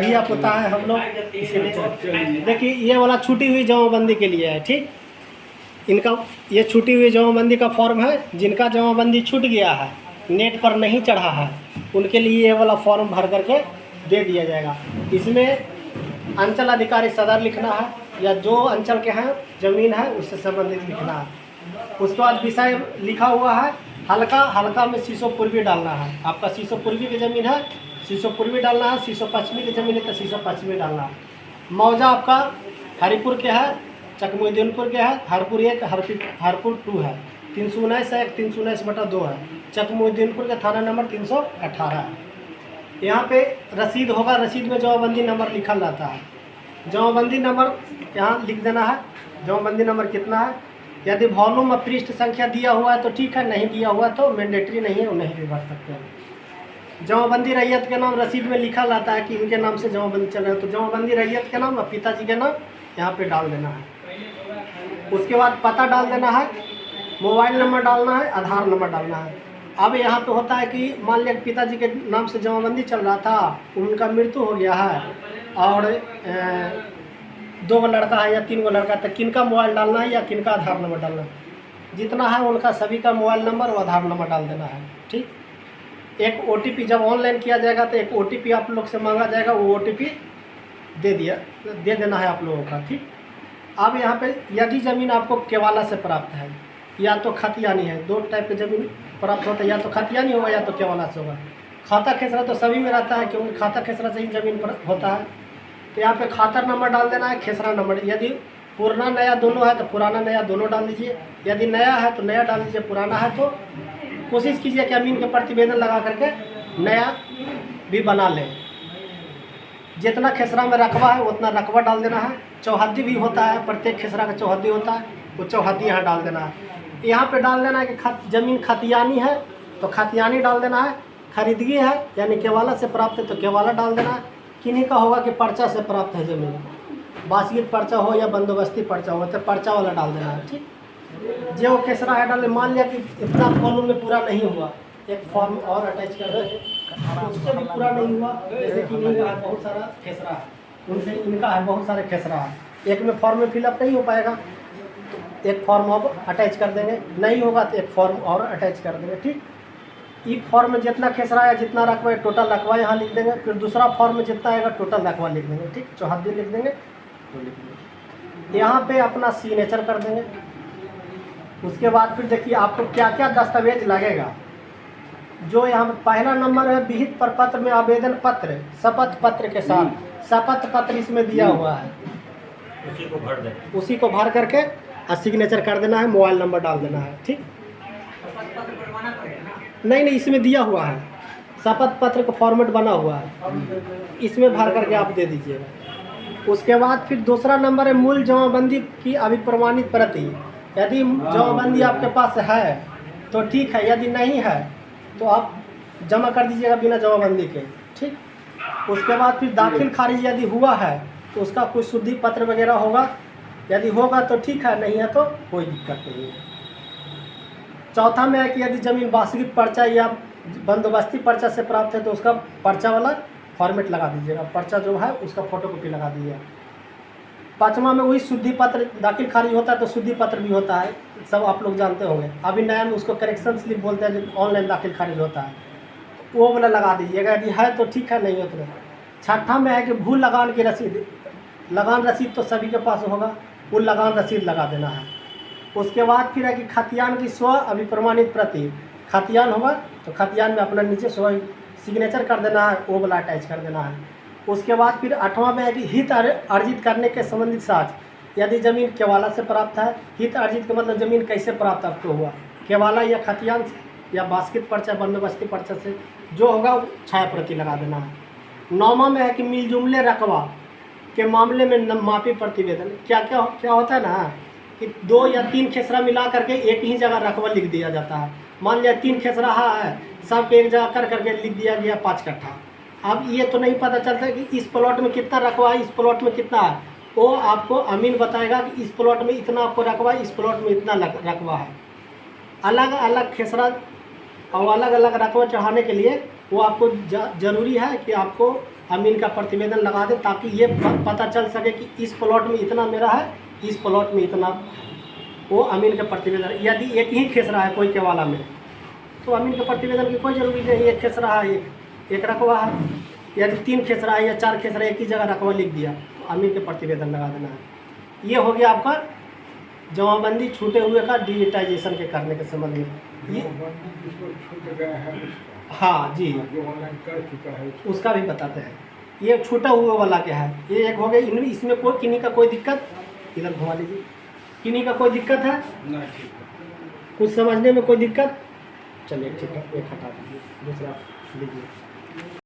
भैया पोता है हम लोग, इसीलिए देखिए ये वाला छूटी हुई जमाबंदी के लिए है। ठीक, इनका ये छूटी हुई जमाबंदी का फॉर्म है। जिनका जमाबंदी छूट गया है, नेट पर नहीं चढ़ा है, उनके लिए ये वाला फॉर्म भर करके दे दिया जाएगा। इसमें अंचल अधिकारी सदर लिखना है, या जो अंचल के हैं ज़मीन है उससे संबंधित लिखना है। उसके बाद विषय लिखा हुआ है, हल्का हल्का में शीशो पूर्वी डालना है। आपका शीशो पूर्वी की ज़मीन है, शीशो पूर्वी डालना है। शीशो पश्चिमी की ज़मीन है तो शीशो पश्चिमी डालना है। मौजा आपका हरिपुर के है, चकमुद्दीनपुर के है, हरपुर 1 हरपुर 2 है, 319/1 319/2 है। चकमुद्दीनपुर का थाना नंबर 318 है। यहाँ पे रसीद होगा, रसीद में जमाबंदी नंबर लिखा रहता है। जमाबंदी नंबर यहाँ लिख देना है। जमाबंदी नंबर कितना है, यदि वॉल्यूम और पृष्ठ संख्या दिया हुआ है तो ठीक है, नहीं दिया हुआ तो मैंडेटरी नहीं है, वो नहीं भी भर सकते हैं। जमाबंदी रैयत के नाम रसीद में लिखा रहता है कि इनके नाम से जमाबंदी चल रहा है, तो जमाबंदी रैयत के नाम और पिताजी के नाम यहाँ पे डाल देना है। उसके बाद पता डाल देना है, मोबाइल नंबर डालना है, आधार नंबर डालना है। अब यहाँ पे होता है कि मान लिया पिताजी के नाम से जमाबंदी चल रहा था, उनका मृत्यु हो गया है और 2 लड़का है या 3 लड़का, तो किनका मोबाइल डालना है या किनका आधार नंबर डालना है, जितना है उनका सभी का मोबाइल नंबर और आधार नंबर डाल देना है। ठीक, एक OTP जब ऑनलाइन किया जाएगा तो एक OTP आप लोग से मांगा जाएगा, वो OTP दे देना है आप लोगों का। ठीक, अब यहाँ पे यदि ज़मीन आपको केवाला से प्राप्त है या तो खतियानी है, 2 टाइप की ज़मीन प्राप्त होता है, या तो खतियानी होगा या तो केवाला से होगा। खाता खेसरा तो सभी में रहता है, क्योंकि खाता खेसरा से ही ज़मीन पर होता है। तो यहाँ पे खातर नंबर डाल देना है, खेसरा नंबर। यदि पुराना नया दोनों है तो पुराना नया दोनों डाल दीजिए, यदि नया है तो नया डाल दीजिए, पुराना है तो कोशिश कीजिए कि अमीन के प्रतिवेदन लगा करके नया भी बना लें। जितना खेसरा में रकबा है उतना रकबा डाल देना है। चौहद्दी भी होता है, प्रत्येक खेसरा का चौहद्दी होता है, वो चौहद्दी यहाँ डाल देना है। यहाँ पे डाल देना है कि ज़मीन खतियानी है तो खतियानी डाल देना है, खरीदगी है यानी केवाला से प्राप्त है तो केवाला डाल देना है। किन्हीं का होगा कि पर्चा से प्राप्त है ज़मीन, बासीत पर्चा हो या बंदोबस्ती पर्चा हो तो पर्चा वाला डाल देना है। ठीक, जो खेसरा है डाले। मान लिया कि इतना फॉर्म में पूरा नहीं हुआ, एक फॉर्म और अटैच कर दें, उससे भी पूरा नहीं हुआ, जैसे कि नहीं हुआ है, बहुत सारा खेसरा है, उनसे इनका है बहुत सारे खेसरा है, एक में फॉर्म में फिलअप नहीं हो पाएगा, एक फॉर्म और अटैच कर देंगे, नहीं होगा तो एक फॉर्म और अटैच कर देंगे। ठीक, एक फॉर्म में जितना खेसरा है, जितना रकबा है, टोटल रकबा यहाँ लिख देंगे। फिर दूसरा फॉर्म में जितना आएगा टोटल रकबा लिख देंगे। ठीक, चौहद्दी लिख देंगे तो लिख देंगे। यहाँ पे अपना सिग्नेचर कर देंगे। उसके बाद फिर देखिए आपको क्या क्या दस्तावेज लगेगा। जो यहाँ पे पहला नंबर है, विहित प्रपत्र में आवेदन पत्र शपथ पत्र के साथ, शपथ पत्र इसमें दिया हुआ है, उसी को भर करके और सिग्नेचर कर देना है, मोबाइल नंबर डाल देना है। ठीक, नहीं इसमें दिया हुआ है, शपथ पत्र का फॉर्मेट बना हुआ है, इसमें भर करके आप दे दीजिएगा। उसके बाद फिर दूसरा नंबर है मूल जमाबंदी की अभिप्रमाणित प्रति। यदि जमाबंदी आपके पास है तो ठीक है, यदि नहीं है तो आप जमा कर दीजिएगा बिना जमाबंदी के। ठीक, उसके बाद फिर दाखिल खारिज यदि हुआ है तो उसका कोई शुद्धि पत्र वगैरह होगा, यदि होगा तो ठीक है, नहीं है तो कोई दिक्कत नहीं है। चौथा में है कि यदि ज़मीन वास्तविक पर्चा या बंदोबस्ती पर्चा से प्राप्त है तो उसका पर्चा वाला फॉर्मेट लगा दीजिएगा, पर्चा जो है उसका फोटोकॉपी लगा दीजिएगा। पाँचवा में वही शुद्धि पत्र, दाखिल खारिज होता है तो शुद्धि पत्र भी होता है, सब आप लोग जानते होंगे। अभी नया में उसको करेक्शन स्लिप बोलते हैं, जो ऑनलाइन दाखिल खारिज होता है, वो वाला लगा दीजिएगा, यदि है तो ठीक है, नहीं हो तो नहीं। छठा में है कि भू लगान की रसीद, लगान रसीद तो सभी के पास होगा, वो लगान रसीद लगा देना है। उसके बाद फिर है कि खतियान की स्व अभिप्रमाणित प्रति, खतियान होगा तो खतियान में अपना नीचे स्व सिग्नेचर कर देना है, वो वाला अटैच कर देना है। उसके बाद फिर 8वां में है कि हित अर्जित करने के संबंधित साक्ष्य। यदि ज़मीन केवाला से प्राप्त है, हित अर्जित का मतलब ज़मीन कैसे प्राप्त आपको हुआ, केवाला या खतियान से या बास्केट पर्चा बंदोबस्ती पर्चा से, जो होगा वो छाया प्रति लगा देना है। 9वां में है कि मिलजुमले रकबा के मामले में मापी प्रतिवेदन। क्या होता है ना कि 2 या 3 खेसरा मिला करके एक ही जगह रकबा लिख दिया जाता है। मान लिया 3 खेसरा है, सब एक जगह कर करके लिख दिया गया 5 कट्ठा। अब ये तो नहीं पता चलता कि इस प्लॉट में कितना रकबा है, इस प्लॉट में कितना है, वो आपको अमीन बताएगा कि इस प्लॉट में इतना आपको रकबा है, इस प्लॉट में इतना रकबा है। अलग अलग खेसरा और अलग अलग रकबा चढ़ाने के लिए वो आपको ज़रूरी है कि आपको अमीन का प्रतिवेदन लगा दें, ताकि ये पता चल सके कि इस प्लॉट में इतना मेरा है, इस प्लॉट में इतना वो अमीन का प्रतिवेदन। यदि एक ही खेसरा है कोई केवाला में, तो अमीन के प्रतिवेदन की कोई ज़रूरी नहीं, एक खेसरा है, एक रकबा है। यदि 3 खेसरा है या 4 खेसरा एक ही जगह रकबा लिख दिया, तो अमीन के प्रतिवेदन लगा देना है। ये हो गया आपका जमाबंदी छूटे हुए का डिजिटाइजेशन के करने के संबंध में। ये छूट गया है हाँ जी, जो ऑनलाइन कर चुका है उसका भी बताते हैं। ये छूटा हुआ वाला क्या है, ये एक हो गया। इनमें इसमें कोई किन्हीं का कोई दिक्कत, इधर घुमा लीजिए, किन्हीं का कोई दिक्कत है, ना, ठीक है। कुछ समझने में कोई दिक्कत? चलिए ठीक है, एक हटा दीजिए, दूसरा लीजिए।